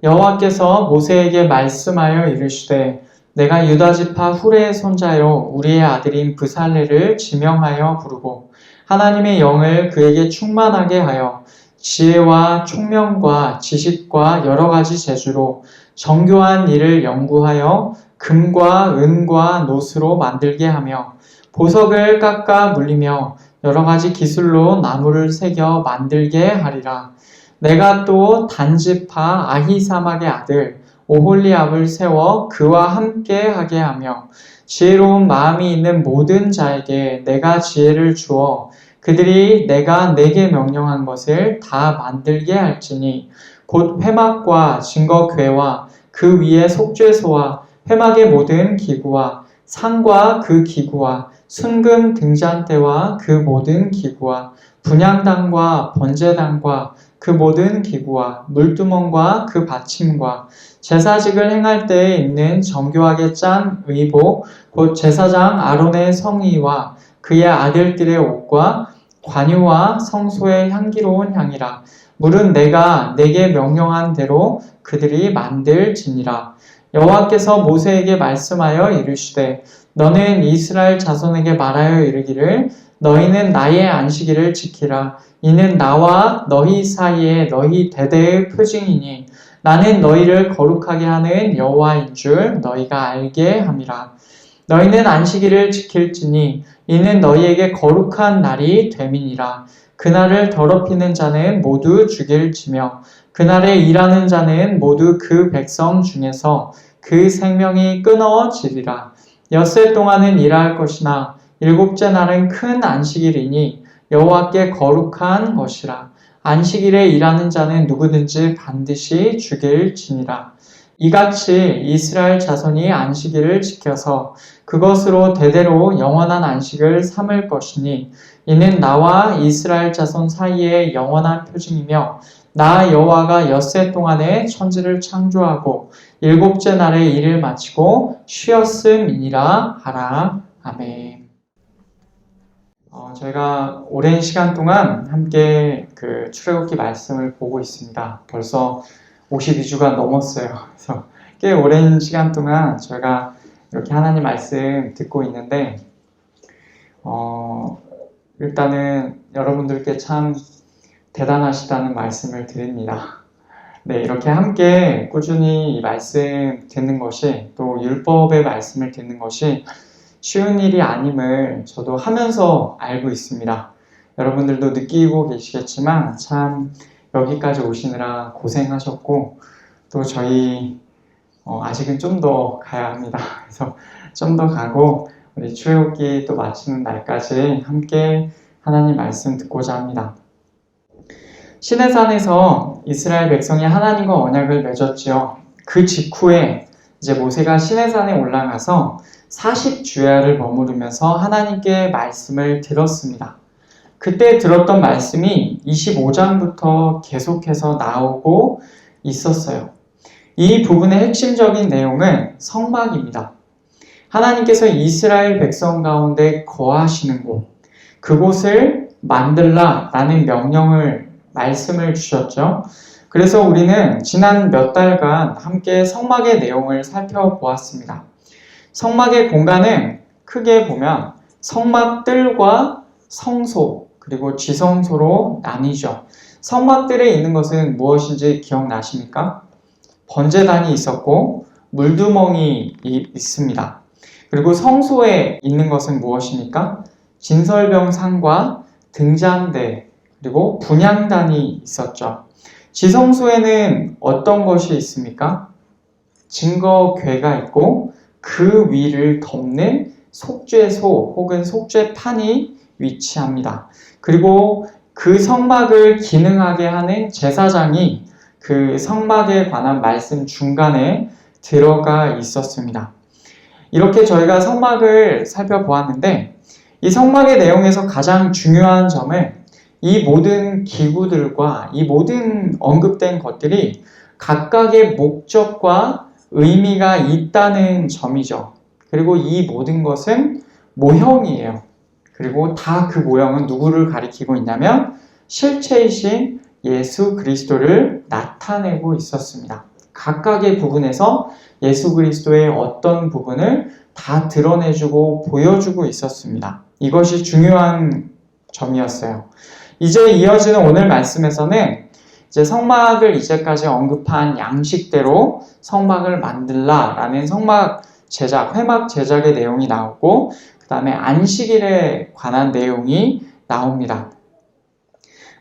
여호와께서 모세에게 말씀하여 이르시되 내가 유다지파 후레의 손자요 우리의 아들인 브살레를 지명하여 부르고 하나님의 영을 그에게 충만하게 하여 지혜와 총명과 지식과 여러 가지 재주로 정교한 일을 연구하여 금과 은과 노스로 만들게 하며 보석을 깎아 물리며 여러 가지 기술로 나무를 새겨 만들게 하리라. 내가 또 단지파 아히사막의 아들 오홀리압을 세워 그와 함께 하게 하며 지혜로운 마음이 있는 모든 자에게 내가 지혜를 주어 그들이 내가 내게 명령한 것을 다 만들게 할지니 곧 회막과 증거궤와 그 위에 속죄소와 회막의 모든 기구와 상과 그 기구와 순금 등잔대와 그 모든 기구와 분향당과 번제당과 그 모든 기구와 물두멍과 그 받침과 제사직을 행할 때에 입는 정교하게 짠 의복 곧 제사장 아론의 성의와 그의 아들들의 옷과 관유와 성소의 향기로운 향이라. 물은 내가 내게 명령한 대로 그들이 만들지니라. 여호와께서 모세에게 말씀하여 이르시되 너는 이스라엘 자손에게 말하여 이르기를 너희는 나의 안식일을 지키라. 이는 나와 너희 사이에 너희 대대의 표징이니 나는 너희를 거룩하게 하는 여호와인 줄 너희가 알게 함이라. 너희는 안식일을 지킬지니 이는 너희에게 거룩한 날이 됨이니라. 그날을 더럽히는 자는 모두 죽일지며 그날에 일하는 자는 모두 그 백성 중에서 그 생명이 끊어지리라. 엿새 동안은 일할 것이나 일곱째 날은 큰 안식일이니 여호와께 거룩한 것이라. 안식일에 일하는 자는 누구든지 반드시 죽일지니라. 이같이 이스라엘 자손이 안식일을 지켜서 그것으로 대대로 영원한 안식을 삼을 것이니 이는 나와 이스라엘 자손 사이의 영원한 표징이며 나 여호와가 엿새 동안에 천지를 창조하고 일곱째 날에 일을 마치고 쉬었음이니라 하라. 아멘. 저희가 오랜 시간 동안 함께 그 출애굽기 말씀을 보고 있습니다. 벌써 52주가 넘었어요. 그래서 꽤 오랜 시간 동안 저희가 이렇게 하나님 말씀 듣고 있는데 일단은 여러분들께 참 대단하시다는 말씀을 드립니다. 네, 이렇게 함께 꾸준히 이 말씀 듣는 것이 또 율법의 말씀을 듣는 것이 쉬운 일이 아님을 저도 하면서 알고 있습니다. 여러분들도 느끼고 계시겠지만 참 여기까지 오시느라 고생하셨고 또 저희 아직은 좀 더 가야 합니다. 그래서 좀 더 가고 우리 출애굽기 또 마치는 날까지 함께 하나님 말씀 듣고자 합니다. 시내산에서 이스라엘 백성이 하나님과 언약을 맺었지요. 그 직후에 이제 모세가 시내산에 올라가서 40주야를 머무르면서 하나님께 말씀을 들었습니다. 그때 들었던 말씀이 25장부터 계속해서 나오고 있었어요. 이 부분의 핵심적인 내용은 성막입니다. 하나님께서 이스라엘 백성 가운데 거하시는 곳, 그곳을 만들라 라는 말씀을 주셨죠. 그래서 우리는 지난 몇 달간 함께 성막의 내용을 살펴보았습니다. 성막의 공간은 크게 보면 성막들과 성소 그리고 지성소로 나뉘죠. 성막들에 있는 것은 무엇인지 기억나십니까? 번제단이 있었고 물두멍이 있습니다. 그리고 성소에 있는 것은 무엇입니까? 진설병상과 등잔대 그리고 분향단이 있었죠. 지성소에는 어떤 것이 있습니까? 증거궤가 있고 그 위를 덮는 속죄소 혹은 속죄판이 위치합니다. 그리고 그 성막을 기능하게 하는 제사장이 그 성막에 관한 말씀 중간에 들어가 있었습니다. 이렇게 저희가 성막을 살펴보았는데 이 성막의 내용에서 가장 중요한 점은 이 모든 기구들과 이 모든 언급된 것들이 각각의 목적과 의미가 있다는 점이죠. 그리고 이 모든 것은 모형이에요. 그리고 다 그 모형은 누구를 가리키고 있냐면 실체이신 예수 그리스도를 나타내고 있었습니다. 각각의 부분에서 예수 그리스도의 어떤 부분을 다 드러내주고 보여주고 있었습니다. 이것이 중요한 점이었어요. 이제 이어지는 오늘 말씀에서는 이제 성막을 이제까지 언급한 양식대로 성막을 만들라라는 성막 제작, 회막 제작의 내용이 나오고 그 다음에 안식일에 관한 내용이 나옵니다.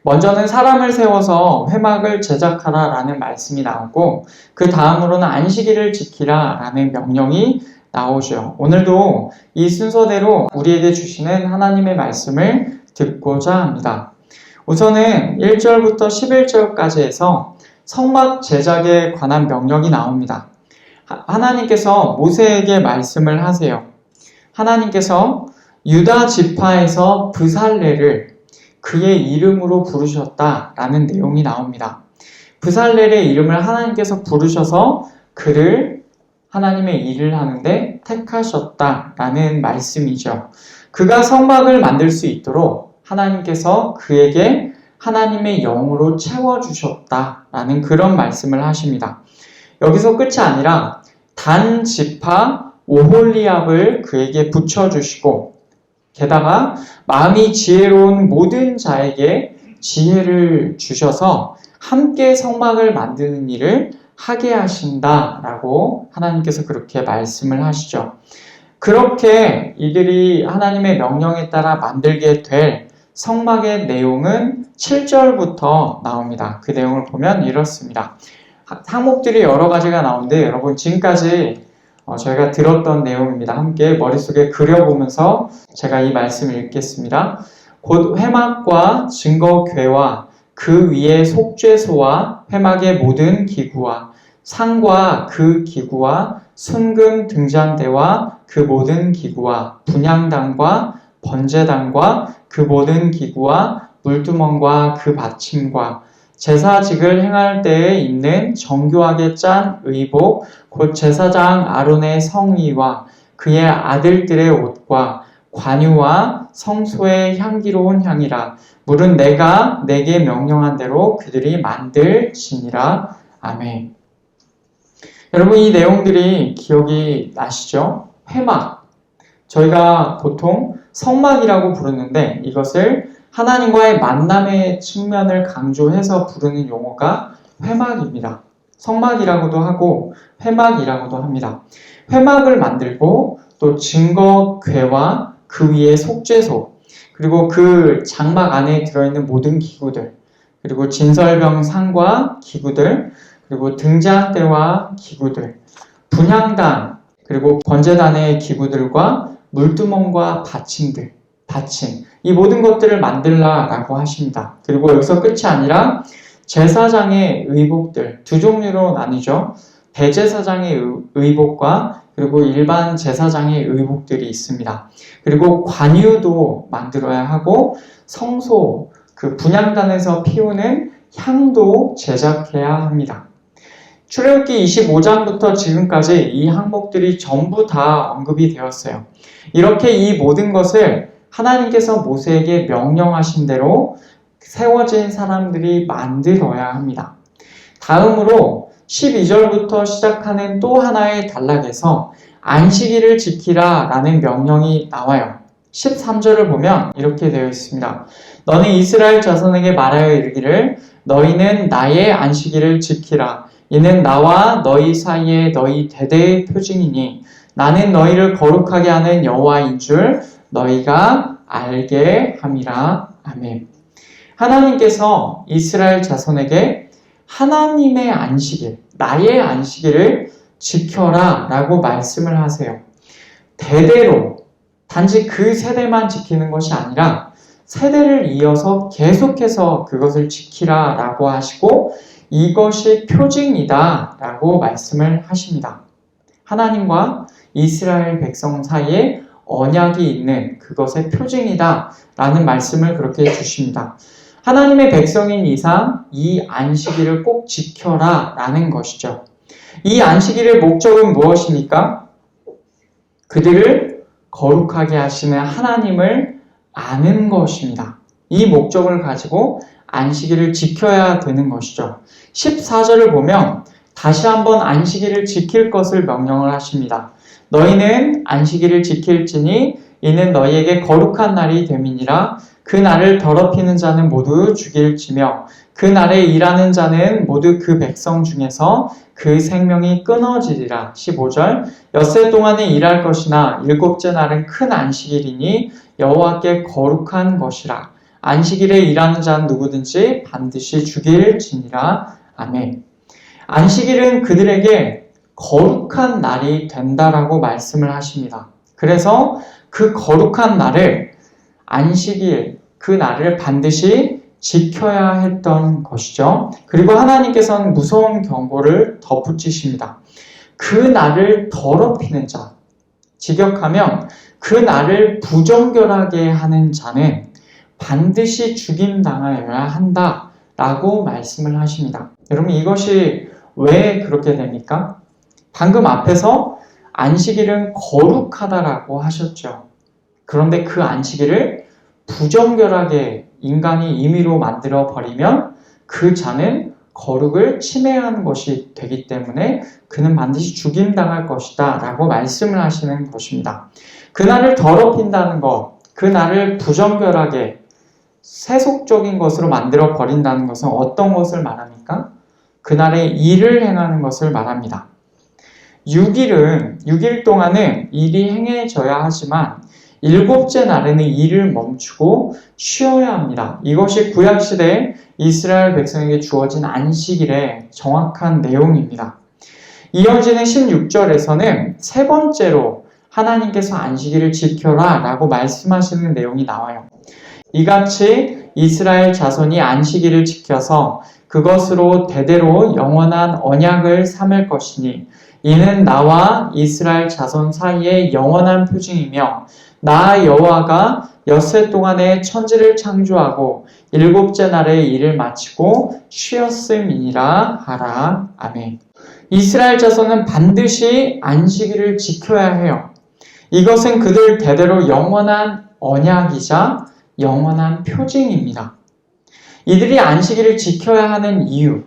먼저는 사람을 세워서 회막을 제작하라라는 말씀이 나오고 그 다음으로는 안식일을 지키라라는 명령이 나오죠. 오늘도 이 순서대로 우리에게 주시는 하나님의 말씀을 듣고자 합니다. 우선은 1절부터 11절까지 해서 성막 제작에 관한 명령이 나옵니다. 하나님께서 모세에게 말씀을 하세요. 하나님께서 유다 지파에서 브살레를 그의 이름으로 부르셨다라는 내용이 나옵니다. 브살렐의 이름을 하나님께서 부르셔서 그를 하나님의 일을 하는데 택하셨다라는 말씀이죠. 그가 성막을 만들 수 있도록 하나님께서 그에게 하나님의 영으로 채워주셨다라는 그런 말씀을 하십니다. 여기서 끝이 아니라 단 지파 오홀리압을 그에게 붙여주시고 게다가 마음이 지혜로운 모든 자에게 지혜를 주셔서 함께 성막을 만드는 일을 하게 하신다라고 하나님께서 그렇게 말씀을 하시죠. 그렇게 이들이 하나님의 명령에 따라 만들게 될 성막의 내용은 7절부터 나옵니다. 그 내용을 보면 이렇습니다. 항목들이 여러 가지가 나오는데 여러분 지금까지 저희가 들었던 내용입니다. 함께 머릿속에 그려보면서 제가 이 말씀을 읽겠습니다. 곧 회막과 증거궤와 그 위에 속죄소와 회막의 모든 기구와 상과 그 기구와 순금 등잔대와 그 모든 기구와 분향단과 번제단과 그 모든 기구와 물두멍과 그 받침과 제사직을 행할 때에 입는 정교하게 짠 의복, 곧 제사장 아론의 성의와 그의 아들들의 옷과 관유와 성소의 향기로운 향이라. 물은 내가 내게 명령한 대로 그들이 만들지니라. 아멘. 여러분 이 내용들이 기억이 나시죠? 회막. 저희가 보통 성막이라고 부르는데 이것을 하나님과의 만남의 측면을 강조해서 부르는 용어가 회막입니다. 성막이라고도 하고 회막이라고도 합니다. 회막을 만들고 또 증거궤와 그 위에 속죄소 그리고 그 장막 안에 들어있는 모든 기구들 그리고 진설병 상과 기구들 그리고 등잔대와 기구들 분향단 그리고 번제단의 기구들과 물두멍과 받침 이 모든 것들을 만들라라고 하십니다. 그리고 여기서 끝이 아니라 제사장의 의복들 두 종류로 나뉘죠. 대제사장의 의복과 그리고 일반 제사장의 의복들이 있습니다. 그리고 관유도 만들어야 하고 성소 그 분향단에서 피우는 향도 제작해야 합니다. 출애굽기 25장부터 지금까지 이 항목들이 전부 다 언급이 되었어요. 이렇게 이 모든 것을 하나님께서 모세에게 명령하신 대로 세워진 사람들이 만들어야 합니다. 다음으로 12절부터 시작하는 또 하나의 단락에서 안식일을 지키라 라는 명령이 나와요. 13절을 보면 이렇게 되어 있습니다. 너는 이스라엘 자손에게 말하여 이르기를 너희는 나의 안식일을 지키라. 이는 나와 너희 사이에 너희 대대의 표징이니 나는 너희를 거룩하게 하는 여호와인 줄 너희가 알게 함이라. 아멘. 하나님께서 이스라엘 자손에게 하나님의 안식일, 나의 안식일을 지켜라 라고 말씀을 하세요. 대대로 단지 그 세대만 지키는 것이 아니라 세대를 이어서 계속해서 그것을 지키라 라고 하시고 이것이 표징이다 라고 말씀을 하십니다. 하나님과 이스라엘 백성 사이에 언약이 있는 그것의 표징이다 라는 말씀을 그렇게 주십니다. 하나님의 백성인 이상 이 안식일을 꼭 지켜라 라는 것이죠. 이 안식일의 목적은 무엇입니까? 그들을 거룩하게 하시는 하나님을 아는 것입니다. 이 목적을 가지고 안식일을 지켜야 되는 것이죠. 14절을 보면 다시 한번 안식일을 지킬 것을 명령을 하십니다. 너희는 안식일을 지킬지니 이는 너희에게 거룩한 날이 됨이니라. 그 날을 더럽히는 자는 모두 죽일지며 그 날에 일하는 자는 모두 그 백성 중에서 그 생명이 끊어지리라. 15절 엿새 동안에 일할 것이나 일곱째 날은 큰 안식일이니 여호와께 거룩한 것이라. 안식일에 일하는 자는 누구든지 반드시 죽일지니라. 아멘. 안식일은 그들에게 거룩한 날이 된다라고 말씀을 하십니다. 그래서 그 거룩한 날을 안식일, 그 날을 반드시 지켜야 했던 것이죠. 그리고 하나님께서는 무서운 경고를 덧붙이십니다. 그 날을 더럽히는 자, 직역하면 그 날을 부정결하게 하는 자는 반드시 죽임당하여야 한다라고 말씀을 하십니다. 여러분 이것이 왜 그렇게 됩니까? 방금 앞에서 안식일은 거룩하다라고 하셨죠. 그런데 그 안식일을 부정결하게 인간이 임의로 만들어 버리면 그 자는 거룩을 침해한 것이 되기 때문에 그는 반드시 죽임당할 것이다 라고 말씀을 하시는 것입니다. 그날을 더럽힌다는 것, 그날을 부정결하게 세속적인 것으로 만들어 버린다는 것은 어떤 것을 말합니까? 그날에 일을 행하는 것을 말합니다. 6일 동안은 일이 행해져야 하지만 일곱째 날에는 일을 멈추고 쉬어야 합니다. 이것이 구약시대 이스라엘 백성에게 주어진 안식일의 정확한 내용입니다. 이어지는 16절에서는 세 번째로 하나님께서 안식일을 지켜라 라고 말씀하시는 내용이 나와요. 이같이 이스라엘 자손이 안식일을 지켜서 그것으로 대대로 영원한 언약을 삼을 것이니 이는 나와 이스라엘 자손 사이의 영원한 표징이며 나 여호와가 엿새 동안에 천지를 창조하고 일곱째 날에 일을 마치고 쉬었음이니라 하라. 아멘. 이스라엘 자손은 반드시 안식일을 지켜야 해요. 이것은 그들 대대로 영원한 언약이자 영원한 표징입니다. 이들이 안식일을 지켜야 하는 이유,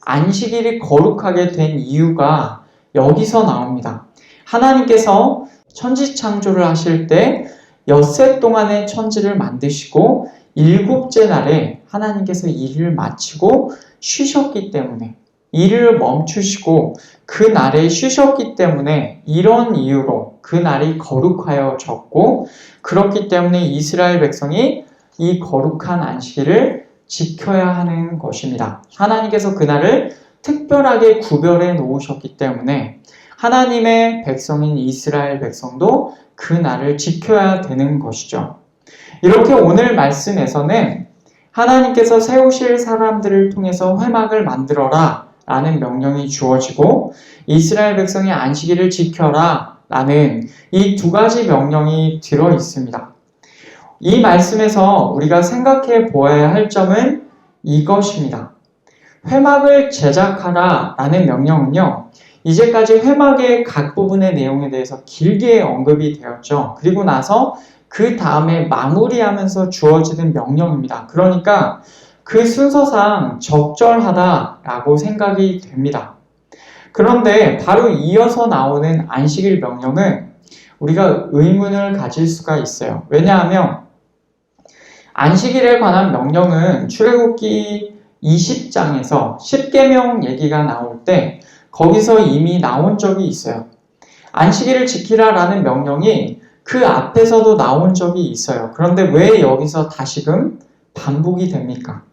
안식일이 거룩하게 된 이유가 여기서 나옵니다. 하나님께서 천지 창조를 하실 때 엿새 동안의 천지를 만드시고 일곱째 날에 하나님께서 일을 마치고 쉬셨기 때문에 일을 멈추시고 그 날에 쉬셨기 때문에 이런 이유로 그 날이 거룩하여졌고 그렇기 때문에 이스라엘 백성이 이 거룩한 안식일을 지켜야 하는 것입니다. 하나님께서 그날을 특별하게 구별해 놓으셨기 때문에 하나님의 백성인 이스라엘 백성도 그 날을 지켜야 되는 것이죠. 이렇게 오늘 말씀에서는 하나님께서 세우실 사람들을 통해서 회막을 만들어라 라는 명령이 주어지고 이스라엘 백성이 안식일을 지켜라 라는 이 두 가지 명령이 들어 있습니다. 이 말씀에서 우리가 생각해 보아야 할 점은 이것입니다. 회막을 제작하라 라는 명령은요, 이제까지 회막의 각 부분의 내용에 대해서 길게 언급이 되었죠. 그리고 나서 그 다음에 마무리하면서 주어지는 명령입니다. 그러니까 그 순서상 적절하다라고 생각이 됩니다. 그런데 바로 이어서 나오는 안식일 명령은 우리가 의문을 가질 수가 있어요. 왜냐하면 안식일에 관한 명령은 출애굽기 20장에서 10계명 얘기가 나올 때 거기서 이미 나온 적이 있어요. 안식일을 지키라라는 명령이 그 앞에서도 나온 적이 있어요. 그런데 왜 여기서 다시금 반복이 됩니까?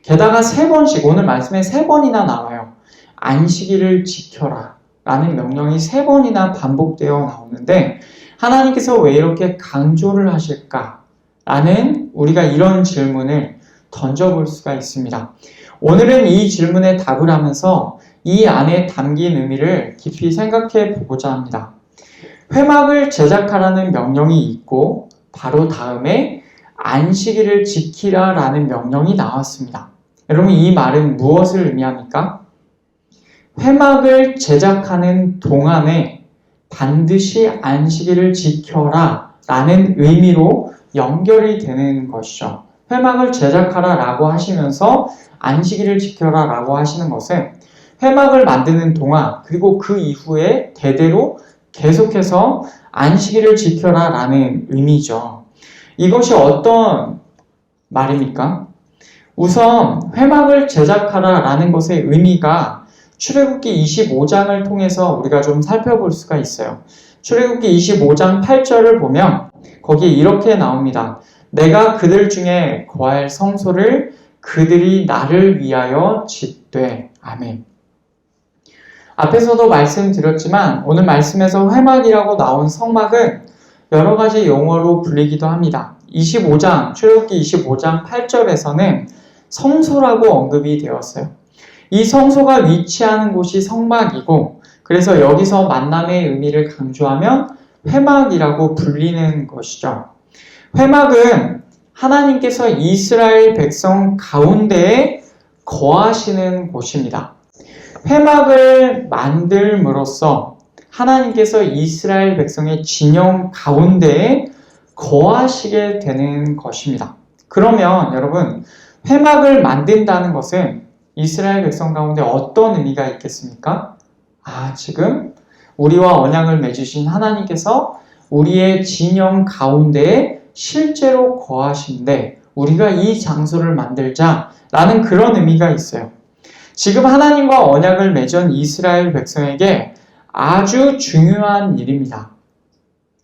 게다가 3번씩, 오늘 말씀에 3번이나 나와요. 안식일을 지켜라 라는 명령이 3번이나 반복되어 나오는데 하나님께서 왜 이렇게 강조를 하실까? 라는 우리가 이런 질문을 던져볼 수가 있습니다. 오늘은 이 질문에 답을 하면서 이 안에 담긴 의미를 깊이 생각해 보고자 합니다. 회막을 제작하라는 명령이 있고 바로 다음에 안식일을 지키라 라는 명령이 나왔습니다. 여러분 이 말은 무엇을 의미합니까? 회막을 제작하는 동안에 반드시 안식일을 지켜라 라는 의미로 연결이 되는 것이죠. 회막을 제작하라 라고 하시면서 안식일을 지켜라 라고 하시는 것은 회막을 만드는 동안 그리고 그 이후에 대대로 계속해서 안식일을 지켜라 라는 의미죠. 이것이 어떤 말입니까? 우선 회막을 제작하라 라는 것의 의미가 출애굽기 25장을 통해서 우리가 좀 살펴볼 수가 있어요. 출애굽기 25장 8절을 보면 거기에 이렇게 나옵니다. 내가 그들 중에 거할 성소를 그들이 나를 위하여 짓되. 아멘. 앞에서도 말씀드렸지만 오늘 말씀에서 회막이라고 나온 성막은 여러 가지 용어로 불리기도 합니다. 25장, 출애굽기 25장 8절에서는 성소라고 언급이 되었어요. 이 성소가 위치하는 곳이 성막이고 그래서 여기서 만남의 의미를 강조하면 회막이라고 불리는 것이죠. 회막은 하나님께서 이스라엘 백성 가운데에 거하시는 곳입니다. 회막을 만들므로써 하나님께서 이스라엘 백성의 진영 가운데에 거하시게 되는 것입니다. 그러면 여러분, 회막을 만든다는 것은 이스라엘 백성 가운데 어떤 의미가 있겠습니까? 지금 우리와 언약을 맺으신 하나님께서 우리의 진영 가운데에 실제로 거하신데 우리가 이 장소를 만들자라는 그런 의미가 있어요. 지금 하나님과 언약을 맺은 이스라엘 백성에게 아주 중요한 일입니다.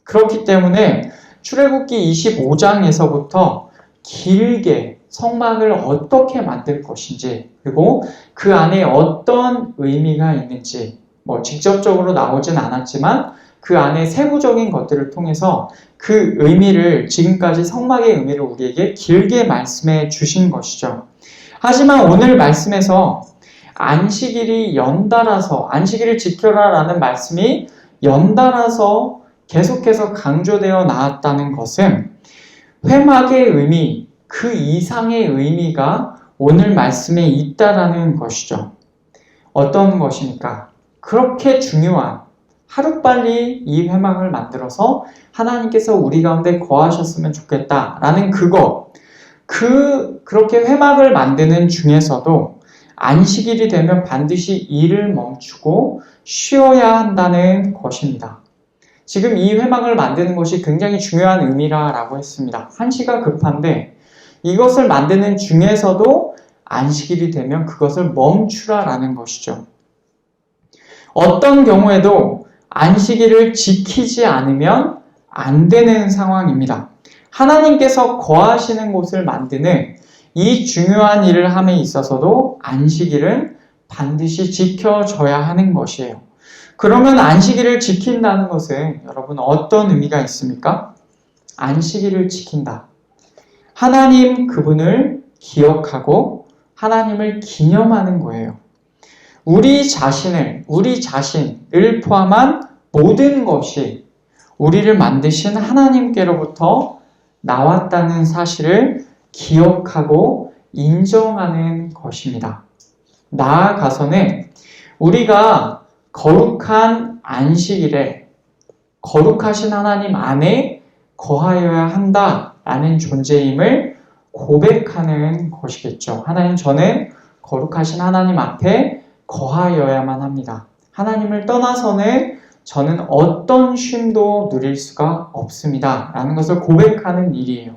그렇기 때문에 출애굽기 25장에서부터 길게 성막을 어떻게 만들 것인지 그리고 그 안에 어떤 의미가 있는지 직접적으로 나오진 않았지만 그 안에 세부적인 것들을 통해서 그 의미를 지금까지 성막의 의미를 우리에게 길게 말씀해 주신 것이죠. 하지만 오늘 말씀에서 안식일이 연달아서 안식일을 지켜라 라는 말씀이 연달아서 계속해서 강조되어 나왔다는 것은 회막의 의미, 그 이상의 의미가 오늘 말씀에 있다라는 것이죠. 어떤 것입니까? 그렇게 중요한 하루빨리 이 회막을 만들어서 하나님께서 우리 가운데 거하셨으면 좋겠다라는 그렇게 회막을 만드는 중에서도 안식일이 되면 반드시 일을 멈추고 쉬어야 한다는 것입니다. 지금 이 회막을 만드는 것이 굉장히 중요한 의미라고 했습니다. 한시가 급한데 이것을 만드는 중에서도 안식일이 되면 그것을 멈추라라는 것이죠. 어떤 경우에도 안식일을 지키지 않으면 안 되는 상황입니다. 하나님께서 거하시는 곳을 만드는 이 중요한 일을 함에 있어서도 안식일은 반드시 지켜져야 하는 것이에요. 그러면 안식일을 지킨다는 것은 여러분 어떤 의미가 있습니까? 안식일을 지킨다. 하나님 그분을 기억하고 하나님을 기념하는 거예요. 우리 자신을 포함한 모든 것이 우리를 만드신 하나님께로부터 나왔다는 사실을 기억하고 인정하는 것입니다. 나아가서는 우리가 거룩한 안식일에 거룩하신 하나님 안에 거하여야 한다라는 존재임을 고백하는 것이겠죠. 하나님, 저는 거룩하신 하나님 앞에 거하여야만 합니다. 하나님을 떠나서는 저는 어떤 쉼도 누릴 수가 없습니다. 라는 것을 고백하는 일이에요.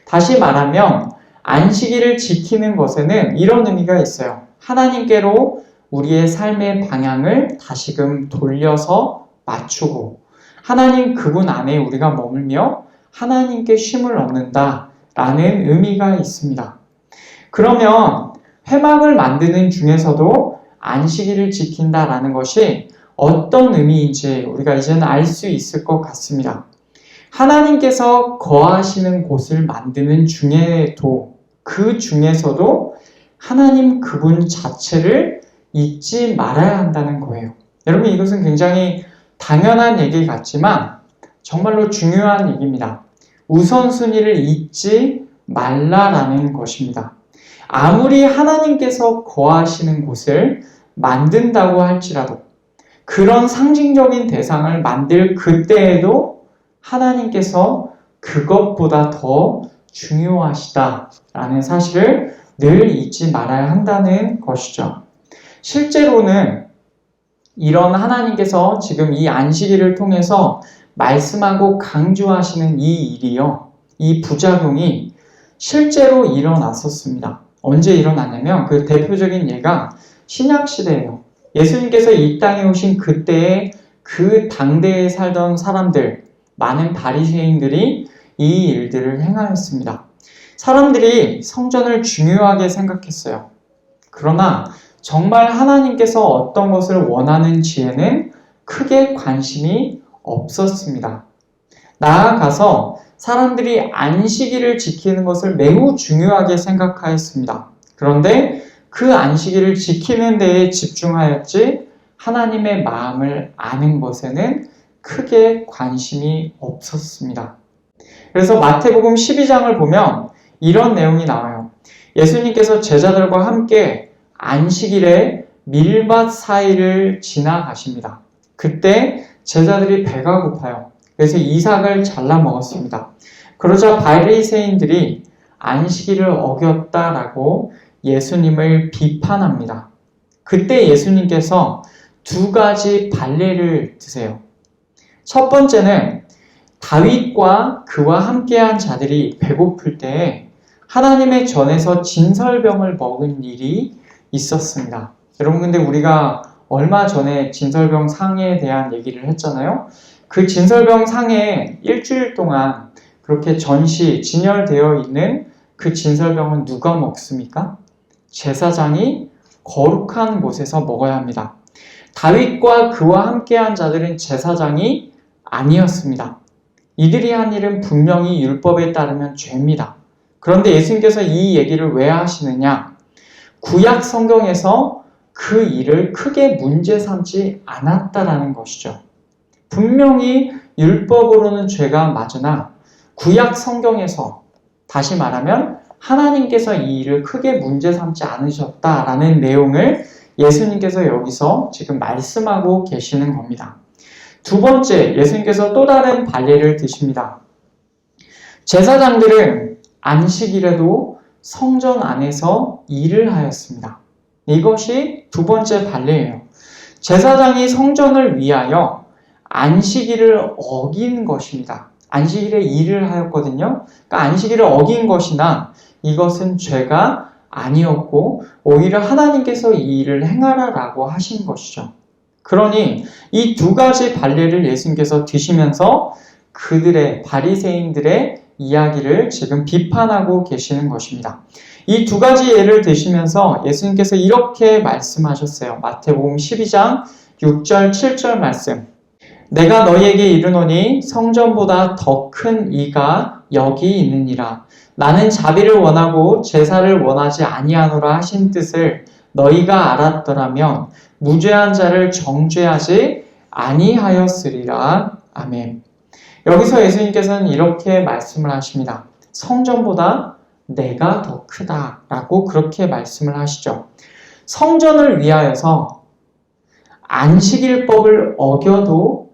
다시 말하면 안식일을 지키는 것에는 이런 의미가 있어요. 하나님께로 우리의 삶의 방향을 다시금 돌려서 맞추고 하나님 그분 안에 우리가 머물며 하나님께 쉼을 얻는다라는 의미가 있습니다. 그러면 회막을 만드는 중에서도 안식일을 지킨다라는 것이 어떤 의미인지 우리가 이제는 알 수 있을 것 같습니다. 하나님께서 거하시는 곳을 만드는 중에도 그 중에서도 하나님 그분 자체를 잊지 말아야 한다는 거예요. 여러분, 이것은 굉장히 당연한 얘기 같지만 정말로 중요한 얘기입니다. 우선순위를 잊지 말라라는 것입니다. 아무리 하나님께서 거하시는 곳을 만든다고 할지라도 그런 상징적인 대상을 만들 그때에도 하나님께서 그것보다 더 중요하시다라는 사실을 늘 잊지 말아야 한다는 것이죠. 실제로는 이런 하나님께서 지금 이 안식일을 통해서 말씀하고 강조하시는 이 일이요, 이 부작용이 실제로 일어났었습니다. 언제 일어났냐면 그 대표적인 예가 신약시대예요. 예수님께서 이 땅에 오신 그때에 그 당대에 살던 사람들, 많은 바리새인들이 이 일들을 행하였습니다. 사람들이 성전을 중요하게 생각했어요. 그러나 정말 하나님께서 어떤 것을 원하는지에는 크게 관심이 없었습니다. 나아가서 사람들이 안식일을 지키는 것을 매우 중요하게 생각하였습니다. 그런데 그 안식일을 지키는 데에 집중하였지 하나님의 마음을 아는 것에는 크게 관심이 없었습니다. 그래서 마태복음 12장을 보면 이런 내용이 나와요. 예수님께서 제자들과 함께 안식일에 밀밭 사이를 지나가십니다. 그때 제자들이 배가 고파요. 그래서 이삭을 잘라 먹었습니다. 그러자 바리새인들이 안식일을 어겼다라고 예수님을 비판합니다. 그때 예수님께서 두 가지 발례를 드세요. 첫 번째는 다윗과 그와 함께한 자들이 배고플 때에 하나님의 전에서 진설병을 먹은 일이 있었습니다. 여러분, 근데 우리가 얼마 전에 진설병 상에 대한 얘기를 했잖아요. 그 진설병 상에 일주일 동안 그렇게 진열되어 있는 그 진설병은 누가 먹습니까? 제사장이 거룩한 곳에서 먹어야 합니다. 다윗과 그와 함께한 자들은 제사장이 아니었습니다. 이들이 한 일은 분명히 율법에 따르면 죄입니다. 그런데 예수님께서 이 얘기를 왜 하시느냐? 구약 성경에서 그 일을 크게 문제 삼지 않았다라는 것이죠. 분명히 율법으로는 죄가 맞으나 구약 성경에서, 다시 말하면 하나님께서 이 일을 크게 문제 삼지 않으셨다라는 내용을 예수님께서 여기서 지금 말씀하고 계시는 겁니다. 두 번째, 예수님께서 또 다른 발례를 드십니다. 제사장들은 안식일에도 성전 안에서 일을 하였습니다. 이것이 두 번째 발례예요. 제사장이 성전을 위하여 안식일을 어긴 것입니다. 안식일에 일을 하였거든요. 그러니까 안식일을 어긴 것이나 이것은 죄가 아니었고 오히려 하나님께서 이 일을 행하라라고 하신 것이죠. 그러니 이 두 가지 발례를 예수님께서 드시면서 그들의 바리새인들의 이야기를 지금 비판하고 계시는 것입니다. 이 두 가지 예를 드시면서 예수님께서 이렇게 말씀하셨어요. 마태복음 12장 6절 7절 말씀. 내가 너희에게 이르노니 성전보다 더 큰 이가 여기 있느니라. 나는 자비를 원하고 제사를 원하지 아니하노라 하신 뜻을 너희가 알았더라면 무죄한 자를 정죄하지 아니하였으리라. 아멘. 여기서 예수님께서는 이렇게 말씀을 하십니다. 성전보다 내가 더 크다라고 그렇게 말씀을 하시죠. 성전을 위하여서 안식일법을 어겨도,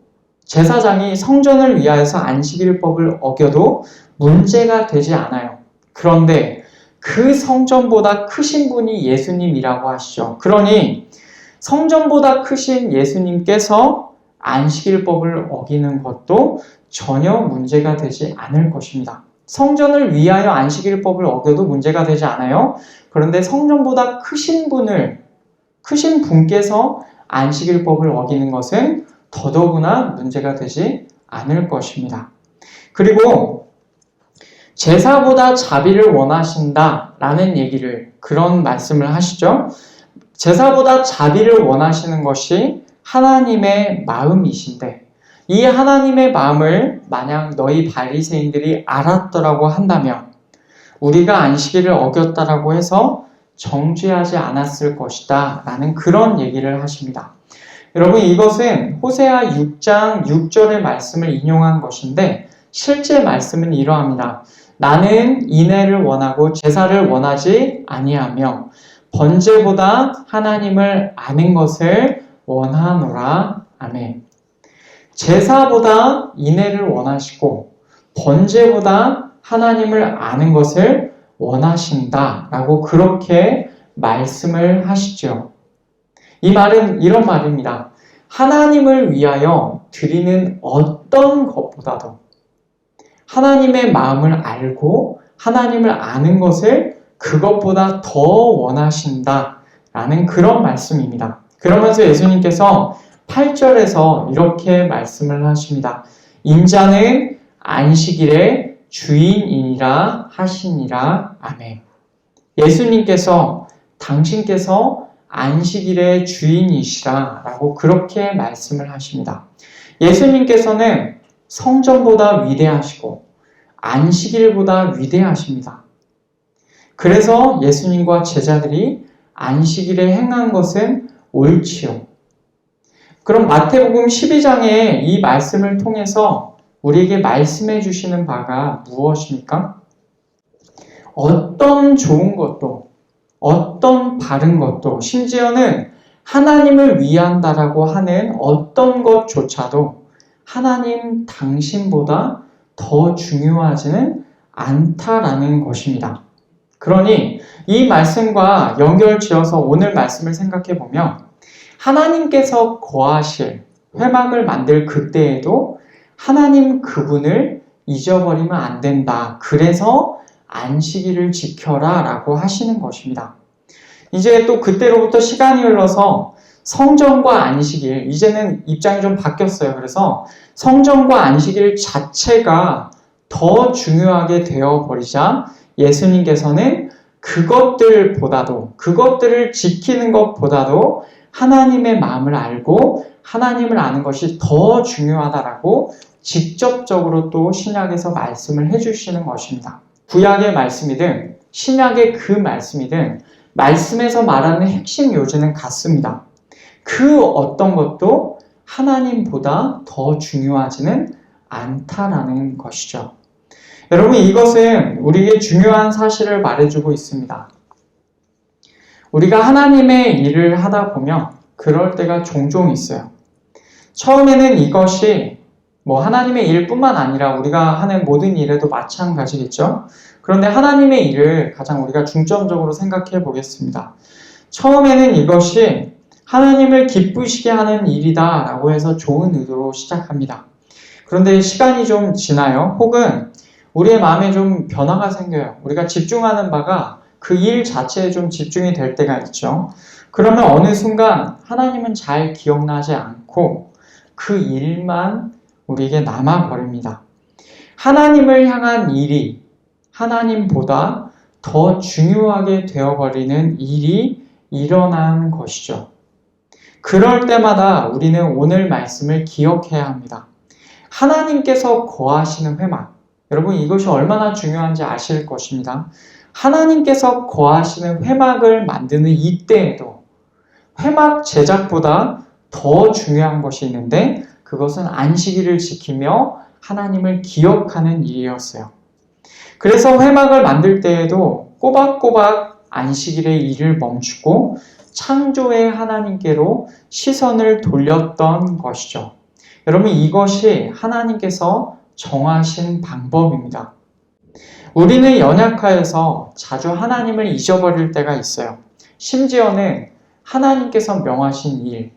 제사장이 성전을 위하여서 안식일법을 어겨도 문제가 되지 않아요. 그런데 그 성전보다 크신 분이 예수님이라고 하시죠. 그러니 성전보다 크신 예수님께서 안식일법을 어기는 것도 전혀 문제가 되지 않을 것입니다. 성전을 위하여 안식일법을 어겨도 문제가 되지 않아요. 그런데 성전보다 크신 분께서 안식일법을 어기는 것은 더더구나 문제가 되지 않을 것입니다. 그리고 제사보다 자비를 원하신다라는 그런 말씀을 하시죠. 제사보다 자비를 원하시는 것이 하나님의 마음이신데, 이 하나님의 마음을 만약 너희 바리새인들이 알았더라고 한다면 우리가 안식일을 어겼다라고 해서 정죄하지 않았을 것이다 라는 그런 얘기를 하십니다. 여러분, 이것은 호세아 6장 6절의 말씀을 인용한 것인데 실제 말씀은 이러합니다. 나는 인애를 원하고 제사를 원하지 아니하며 번제보다 하나님을 아는 것을 원하노라. 아멘. 제사보다 인애를 원하시고 번제보다 하나님을 아는 것을 원하신다라고 그렇게 말씀을 하시죠. 이 말은 이런 말입니다. 하나님을 위하여 드리는 어떤 것보다도 하나님의 마음을 알고 하나님을 아는 것을 그것보다 더 원하신다라는 그런 말씀입니다. 그러면서 예수님께서 8절에서 이렇게 말씀을 하십니다. 인자는 안식일의 주인이니라 하시니라. 아멘. 예수님께서 당신께서 안식일의 주인이시라 라고 그렇게 말씀을 하십니다. 예수님께서는 성전보다 위대하시고 안식일보다 위대하십니다. 그래서 예수님과 제자들이 안식일에 행한 것은 옳지요. 그럼 마태복음 12장에 이 말씀을 통해서 우리에게 말씀해 주시는 바가 무엇입니까? 어떤 좋은 것도, 어떤 바른 것도, 심지어는 하나님을 위한다라고 하는 어떤 것조차도 하나님 당신보다 더 중요하지는 않다라는 것입니다. 그러니 이 말씀과 연결지어서 오늘 말씀을 생각해 보면 하나님께서 거하실 회막을 만들 그때에도 하나님 그분을 잊어버리면 안 된다. 그래서 안식일을 지켜라 라고 하시는 것입니다. 이제 또 그때로부터 시간이 흘러서 성전과 안식일, 이제는 입장이 좀 바뀌었어요. 그래서 성전과 안식일 자체가 더 중요하게 되어버리자 예수님께서는 그것들보다도, 그것들을 지키는 것보다도 하나님의 마음을 알고 하나님을 아는 것이 더 중요하다라고 직접적으로 또 신약에서 말씀을 해주시는 것입니다. 구약의 말씀이든 신약의 그 말씀이든 말씀에서 말하는 핵심 요지는 같습니다. 그 어떤 것도 하나님보다 더 중요하지는 않다라는 것이죠. 여러분, 이것은 우리에게 중요한 사실을 말해주고 있습니다. 우리가 하나님의 일을 하다 보면 그럴 때가 종종 있어요. 처음에는 이것이 하나님의 일뿐만 아니라 우리가 하는 모든 일에도 마찬가지겠죠. 그런데 하나님의 일을 가장 우리가 중점적으로 생각해 보겠습니다. 처음에는 이것이 하나님을 기쁘시게 하는 일이다 라고 해서 좋은 의도로 시작합니다. 그런데 시간이 좀 지나요. 혹은 우리의 마음에 좀 변화가 생겨요. 우리가 집중하는 바가 그 일 자체에 좀 집중이 될 때가 있죠. 그러면 어느 순간 하나님은 잘 기억나지 않고 그 일만 우리에게 남아버립니다. 하나님을 향한 일이 하나님보다 더 중요하게 되어버리는 일이 일어난 것이죠. 그럴 때마다 우리는 오늘 말씀을 기억해야 합니다. 하나님께서 거하시는 회막, 여러분 이것이 얼마나 중요한지 아실 것입니다. 하나님께서 거하시는 회막을 만드는 이때에도 회막 제작보다 더 중요한 것이 있는데 그것은 안식일을 지키며 하나님을 기억하는 일이었어요. 그래서 회막을 만들 때에도 꼬박꼬박 안식일의 일을 멈추고 창조의 하나님께로 시선을 돌렸던 것이죠. 여러분 이것이 하나님께서 정하신 방법입니다. 우리는 연약하여서 자주 하나님을 잊어버릴 때가 있어요. 심지어는 하나님께서 명하신 일,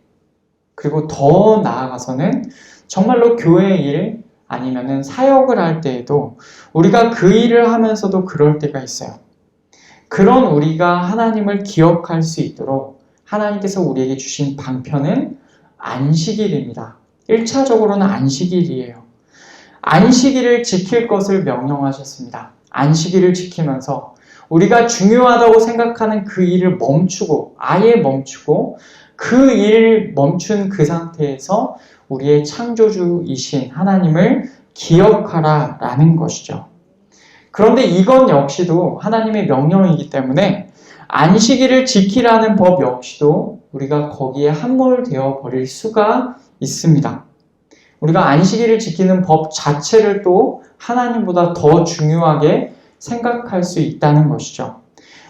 그리고 더 나아가서는 정말로 교회 일 아니면은 사역을 할 때에도 우리가 그 일을 하면서도 그럴 때가 있어요. 그런 우리가 하나님을 기억할 수 있도록 하나님께서 우리에게 주신 방편은 안식일입니다. 1차적으로는 안식일이에요. 안식일을 지킬 것을 명령하셨습니다. 안식일을 지키면서 우리가 중요하다고 생각하는 그 일을 멈추고 아예 멈추고 그 일 멈춘 그 상태에서 우리의 창조주이신 하나님을 기억하라 라는 것이죠. 그런데 이건 역시도 하나님의 명령이기 때문에 안식일을 지키라는 법 역시도 우리가 거기에 함몰되어 버릴 수가 있습니다. 우리가 안식일을 지키는 법 자체를 또 하나님보다 더 중요하게 생각할 수 있다는 것이죠.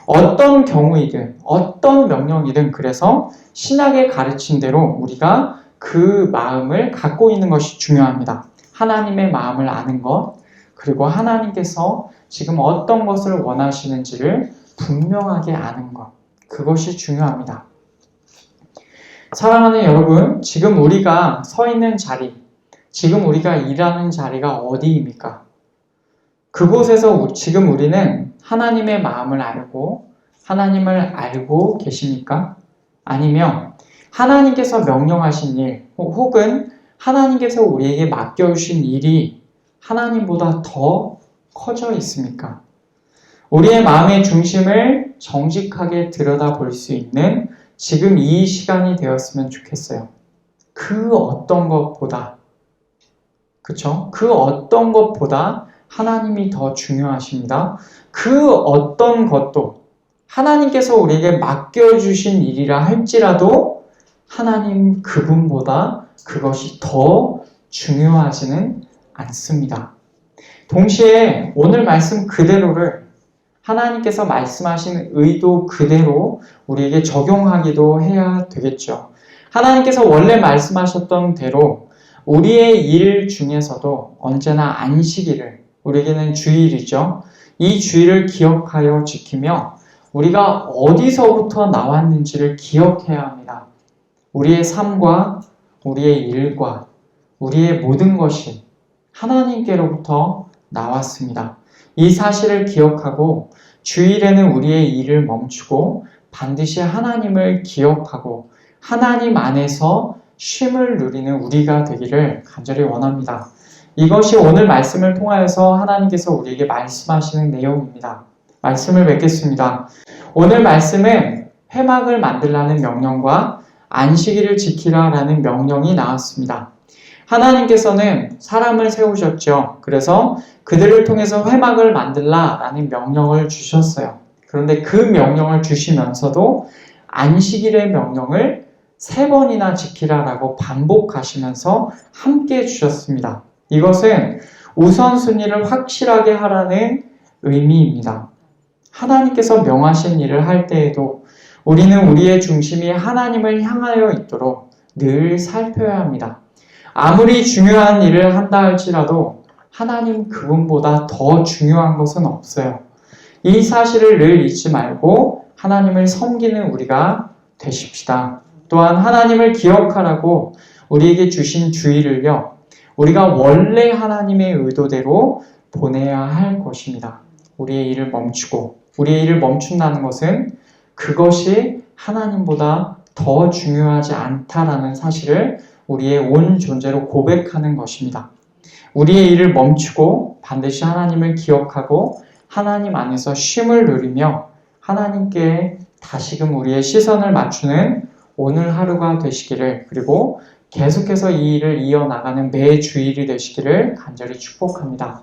어떤 경우이든 어떤 명령이든 그래서 신학의 가르친 대로 우리가 그 마음을 갖고 있는 것이 중요합니다. 하나님의 마음을 아는 것, 그리고 하나님께서 지금 어떤 것을 원하시는지를 분명하게 아는 것, 그것이 중요합니다. 사랑하는 여러분, 지금 우리가 서 있는 자리, 지금 우리가 일하는 자리가 어디입니까? 그곳에서 지금 우리는 하나님의 마음을 알고 하나님을 알고 계십니까? 아니면 하나님께서 명령하신 일 혹은 하나님께서 우리에게 맡겨주신 일이 하나님보다 더 커져 있습니까? 우리의 마음의 중심을 정직하게 들여다볼 수 있는 지금 이 시간이 되었으면 좋겠어요. 그 어떤 것보다, 그쵸? 그 어떤 것보다 하나님이 더 중요하십니다. 그 어떤 것도 하나님께서 우리에게 맡겨주신 일이라 할지라도 하나님 그분보다 그것이 더 중요하지는 않습니다. 동시에 오늘 말씀 그대로를 하나님께서 말씀하신 의도 그대로 우리에게 적용하기도 해야 되겠죠. 하나님께서 원래 말씀하셨던 대로 우리의 일 중에서도 언제나 안식일을, 우리에게는 주일이죠. 이 주일을 기억하여 지키며 우리가 어디서부터 나왔는지를 기억해야 합니다. 우리의 삶과 우리의 일과 우리의 모든 것이 하나님께로부터 나왔습니다. 이 사실을 기억하고 주일에는 우리의 일을 멈추고 반드시 하나님을 기억하고 하나님 안에서 쉼을 누리는 우리가 되기를 간절히 원합니다. 이것이 오늘 말씀을 통하여서 하나님께서 우리에게 말씀하시는 내용입니다. 말씀을 맺겠습니다. 오늘 말씀은 회막을 만들라는 명령과 안식일을 지키라라는 명령이 나왔습니다. 하나님께서는 사람을 세우셨죠. 그래서 그들을 통해서 회막을 만들라라는 명령을 주셨어요. 그런데 그 명령을 주시면서도 안식일의 명령을 3번이나 지키라라고 반복하시면서 함께 주셨습니다. 이것은 우선순위를 확실하게 하라는 의미입니다. 하나님께서 명하신 일을 할 때에도 우리는 우리의 중심이 하나님을 향하여 있도록 늘 살펴야 합니다. 아무리 중요한 일을 한다 할지라도 하나님 그분보다 더 중요한 것은 없어요. 이 사실을 늘 잊지 말고 하나님을 섬기는 우리가 되십시다. 또한 하나님을 기억하라고 우리에게 주신 주일을요, 우리가 원래 하나님의 의도대로 보내야 할 것입니다. 우리의 일을 멈추고, 우리의 일을 멈춘다는 것은 그것이 하나님보다 더 중요하지 않다라는 사실을 우리의 온 존재로 고백하는 것입니다. 우리의 일을 멈추고 반드시 하나님을 기억하고 하나님 안에서 쉼을 누리며 하나님께 다시금 우리의 시선을 맞추는 오늘 하루가 되시기를, 그리고 계속해서 이 일을 이어나가는 매 주일이 되시기를 간절히 축복합니다.